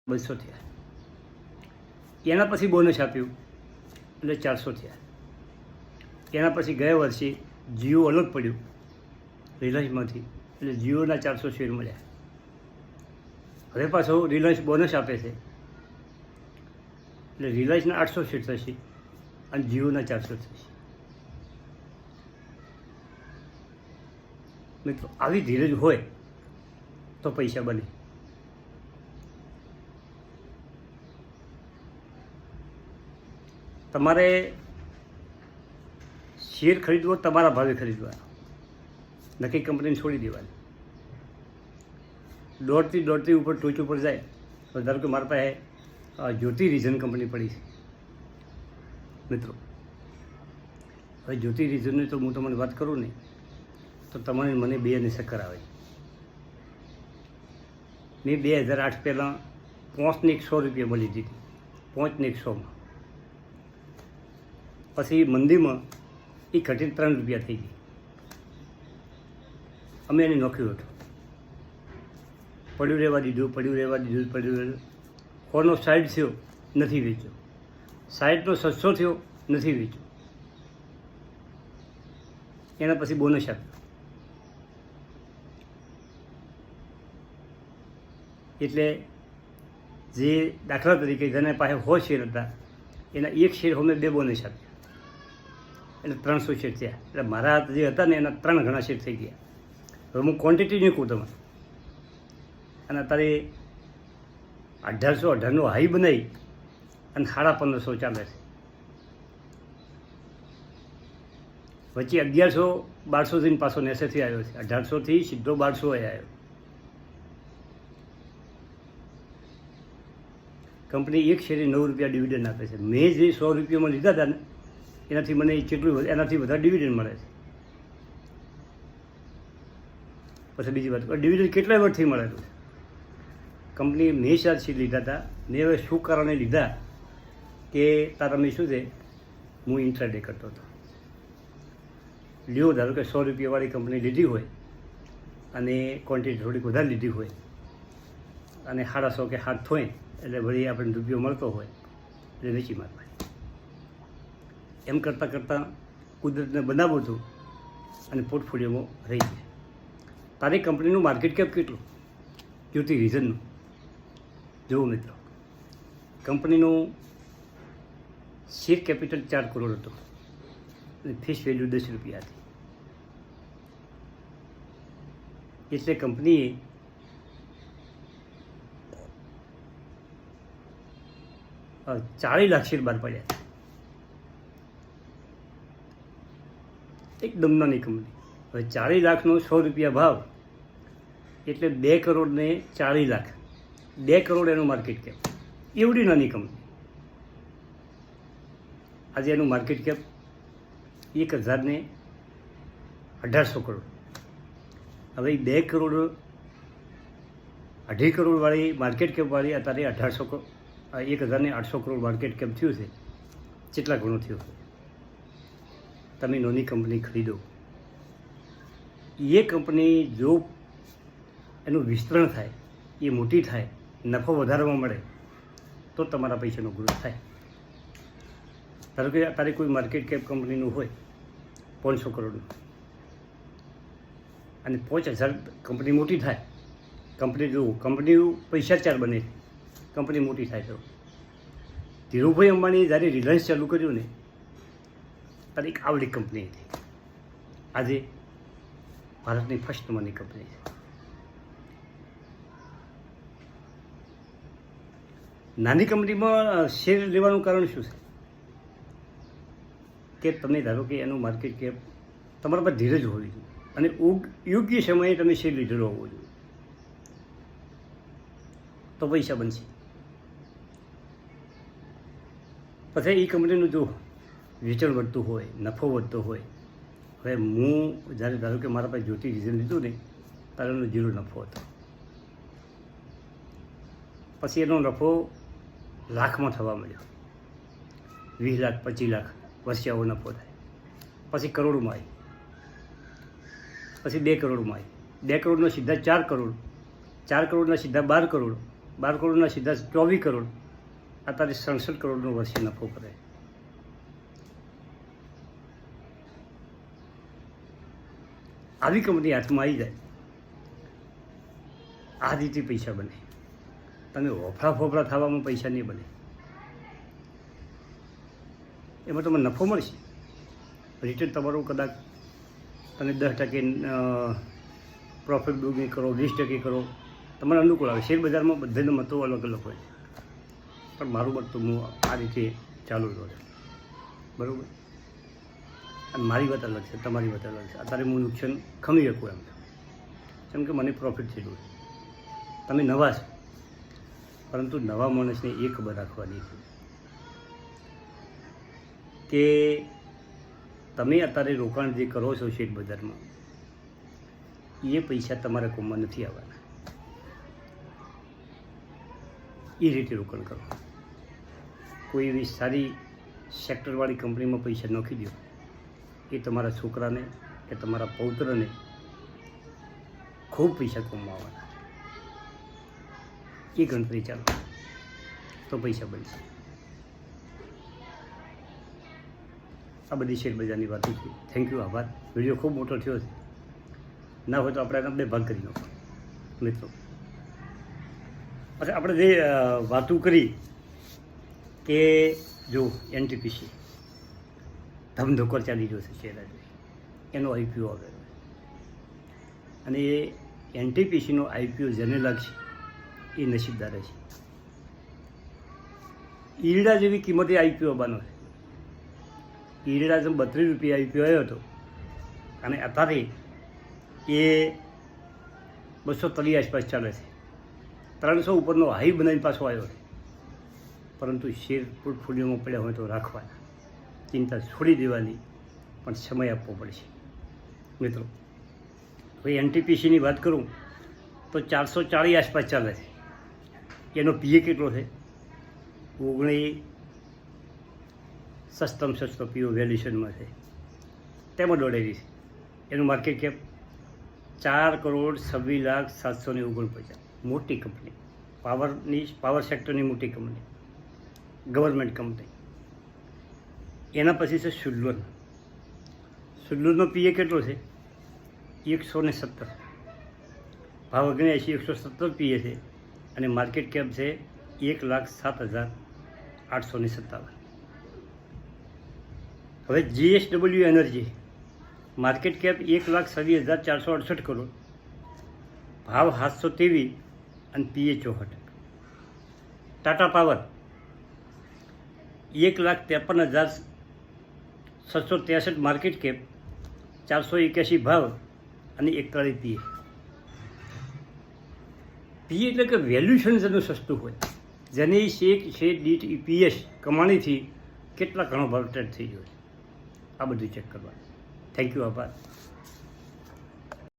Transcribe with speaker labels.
Speaker 1: 200 થયા. એના પછી બોનસ આપ્યું એટલે 400 થયા. એના પછી ગયા વર્ષે જીઓ અલગ પડ્યું રિલાયન્સમાંથી, એટલે જીઓના 400 શેર મળ્યા. હવે પાછો રિલાયન્સ બોનસ આપે છે એટલે રિલાયન્સના 800 શેર થશે અને જીઓના 400 થશે. મિત્રો, આવી ધીરજ હોય તો પૈસા બને. તમારે શેર ખરીદવો તમારા ભાવે ખરીદવા, નક્કી કંપનીને છોડી દેવાની. દોડતી ઉપર ટોચ ઉપર જાય તો ધારો કે મારા પાસે જ્યોતિ રીઝન કંપની પડી છે. મિત્રો, હવે જ્યોતિ રીઝનની તો હું તમને વાત કરું ને તો તમારે મને બે અને ચક્કર આવે. મેં 2008 પહેલાં 5 ને 100 રૂપિયા મળી દીધી, 5 ને 100માં. પછી મંદીમાં એ ઘટીને 3 રૂપિયા થઈ ગઈ. અમે એને નોખ્યું હતું, પડ્યું રહેવા દીધું. કોનો સાઈડ થયો નથી વેચ્યો, સાઈડનો 600 થયો નથી વેચ્યો. એના પછી બોનસ આપ્યો. એટલે જે દાખલા તરીકે જેના પાસે 100 શેર હતા એના 1 શેર અમે 2 બોનસ આપ્યા, એટલે 300 શેર થયા. એટલે મારા જે હતા ને એના 3 ગણા શેર થઈ ગયા. હવે હું ક્વોન્ટિટી નહીં કહું તમારે. અને અત્યારે 1818નો હાઈ બનાવી અને 1550 ચાલે છે. વચ્ચે 1100-1200 થઈને પાછો નેસેથી આવ્યો છે. 1800થી સીધો 1200 આવ્યો. કંપની 1 શેરે 9 રૂપિયા ડિવિડન્ડ આપે છે. મેં જે 100 રૂપિયામાં લીધા હતા ને એનાથી મને એનાથી વધારે ડિવિડન્ડ મળે છે. પછી બીજી વાત, ડિવિડન્ડ કેટલાય વર્ષથી મળેલું છે. કંપની મેં સાથી લીધા હતા ને હવે શું કારણે લીધા કે તારા મેં શું છે, હું ઇન્ટ્રાડે કરતો હતો. લ્યો, ધારો કે 100 રૂપિયાવાળી કંપની લીધી હોય અને ક્વોન્ટિટી થોડીક વધારે લીધી હોય અને 150 કે 7 હોય એટલે વળી આપણને રૂપિયો મળતો હોય એટલે વેચી મારવા. એમ કરતાં કુદરતને બનાવું છું અને પોર્ટફોલિયોમાં રહી જાય. તારી કંપનીનું માર્કેટ કેપ કેટલું? જ્યોતિ રીઝનનું જુઓ મિત્રો, કંપનીનું શેર કેપિટલ 4 કરોડ હતો અને ફેસ વેલ્યુ 10 રૂપિયા હતી. એટલે કંપનીએ 40 લાખ શેર બહાર પડ્યા. એકદમ નાની કંપની. હવે 40 લાખનો 100 રૂપિયા ભાવ એટલે 2 કરોડ ને 40 લાખ, 2 કરોડ એનું માર્કેટ કેપ. એવડી નાની કંપની. આજે એનું માર્કેટ કેપ 1018 કરોડ. હવે 2 કરોડ 2.5 કરોડવાળી માર્કેટ કેપવાળી અત્યારે 1008 કરોડ માર્કેટ કેપ થયું છે. કેટલા ઘણું થયું? તમે નાની કંપની ખરીદો, એ કંપની જો એનું વિસ્તરણ થાય, એ મોટી થાય, નફો વધારવા મળે તો તમારા પૈસાનો ગ્રોથ થાય. ધારો કે અત્યારે કોઈ માર્કેટ કેપ કંપનીનું હોય 500 કરોડનું અને 5000 કંપની મોટી થાય. કંપની પૈસા 4 બને, કંપની મોટી થાય. તો ધીરુભાઈ અંબાણીએ જ્યારે રિલાયન્સ ચાલુ કર્યું ને ત્યારે એક આવડી કંપની હતી. આજે ભારતની ફર્સ્ટ નંબરની કંપની છે. નાની કંપનીમાં શેર લેવાનું કારણ શું છે કે તમે ધારો કે એનું માર્કેટ કેપ, તમારા પર ધીરજ હોવી જોઈએ અને યોગ્ય સમયે તમે શેર લીધેલો હોવો જોઈએ તો પૈસા બનશે. પછી એ કંપનીનું જો વેચાણ વધતું હોય, નફો વધતો હોય. હવે હું જ્યારે ધારો કે મારા પાસે જ્યોતિ રીઝન લીધું ને ત્યારે એનો 0 નફો હતો. પછી એનો નફો લાખમાં થવા મળ્યો. 20 લાખ 25 લાખ વર્ષે આવો નફો થાય. પછી કરોડમાં આવી, પછી 2 કરોડમાં આવી. 2 કરોડનો સીધા 4 કરોડ, 4 કરોડના સીધા 12 કરોડ 12 કરોડના સીધા 24 કરોડ, અત્યારે 67 કરોડનો વર્ષે નફો કરે. આવી કંપની હાથમાં આવી જાય, આ રીતે પૈસા બને. તમે હોફળા ફોફળા થવામાં પૈસા નહીં બને. એમાં તમને નફો મળશે, રિટર્ન તમારું કદાચ તમે 10% પ્રોફિટ બુકિંગ કરો, 20% કરો, તમારે અનુકૂળ આવે. શેર બજારમાં બધાના મતો અલગ અલગ હોય, પણ મારું મત તો હું આ રીતે ચાલુ રહ્યો છે, બરાબર. અને મારી વાત અલગ છે, તમારી વાત અલગ છે. અત્યારે હું નુકસાન ખમી શકું એમ, કેમ કે મને પ્રોફિટ થયેલું છે. તમે નવા છો, પરંતુ નવા માણસને એ ખબર રાખવાની છે કે તમે અત્યારે રોકાણ જે કરો છો શેર બજારમાં, એ પૈસા તમારા કોમમાં નથી આવવાના. એ રીતે રોકાણ કરો. કોઈ એવી સારી સેક્ટરવાળી કંપનીમાં પૈસા નાખી દો, એ તમારા છોકરાને કે તમારા પૌત્રને ખૂબ પૈસા કમાવાના. એ ગણતરી ચાલો તો પૈસા બનશે. આ બધી શેર બજારની વાતો છે. થેન્ક યુ, આભાર. વિડીયો ખૂબ મોટો થયો છે, ના હોય તો આપણે એના 2 ભાગ કરી નાખો મિત્રો. અચ્છા, આપણે જે વાતો કરી કે જો એનટીપીસી ધમધોકર ચાલી રહ્યો છે શેર, આજે એનો આઈપીઓ આવેલો અને એ એનટીપીસીનો આઈપીઓ જેને લાગશે એ નસીબદાર છે. ઈરડા જેવી કિંમતે આઈપીઓ આવવાનો છે. ઈરડા જેમ 32 રૂપિયા આઈપીઓ આવ્યો હતો અને અત્યારે એ 230 આસપાસ ચાલે છે. 300 ઉપરનો હાઈ બનાવીને પાછો આવ્યો છે. પરંતુ શેર પોર્ટફોલિયોમાં પડ્યા હોય તો રાખવાના, ચિંતા છોડી દેવાની, પણ સમય આપવો પડશે મિત્રો. હવે એનટીપીસીની વાત કરું તો 440 આસપાસ ચાલે છે. એનો પીએ કેટલો છે? 19. સસ્તામાં સસ્તો પીઓ વેલ્યુશનમાં છે, તેમાં દોડેલી છે. એનું માર્કેટ કેપ 4,26,749. મોટી કંપની, પાવર સેક્ટરની મોટી કંપની, ગવર્મેન્ટ કંપની. એના પછી છે સુડલોન. સુડલોનનો પીએ કેટલો છે? 117. ભાવ 79, 117 પીએ છે અને માર્કેટ કેપ છે 1,07,857. હવે GSW energy, market cap 1,27,468 crore, ભાવ 723 અને પીએ 64. ટાટા પાવર 1,53,663 માર્કેટ કેપ, 481 ભાવ અને 41 પીએ. પીએ એટલે કે વેલ્યુશન જેનું સસ્તું હોય, જેની શેર દીઠ ઈપીએસ કમાણીથી કેટલા ઘણો ભાવ ટ્રેડ થઈ ગયો છે. આ બધું ચેક કરવાનું. થેન્ક યુ, આભાર.